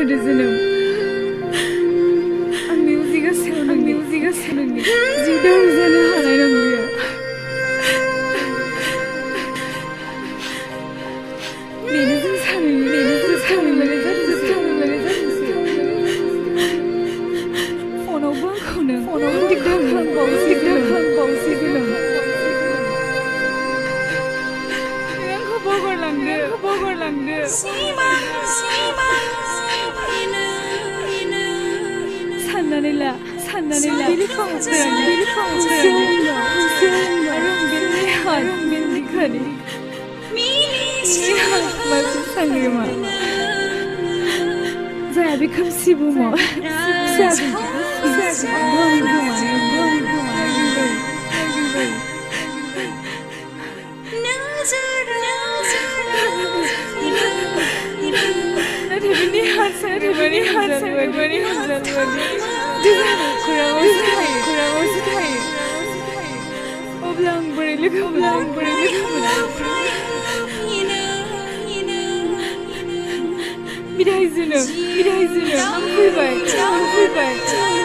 होदो जोनोम आं मिउजिकआ सोलोंनि जिदाव जानो हानाय नंलिया बेनो जों सानैनि फनावबो आंखौनो दिगदार खालामबावसै जोनोम आंखौ बावगारलांदो साननानै ला बिलिफां आरो बिलिखानि मासे सांग्रिमा जाया बे खोमसि बुहुमाव अब्ला आं बोरै लोगो मोना बिदाय जोनोम आं फैबाय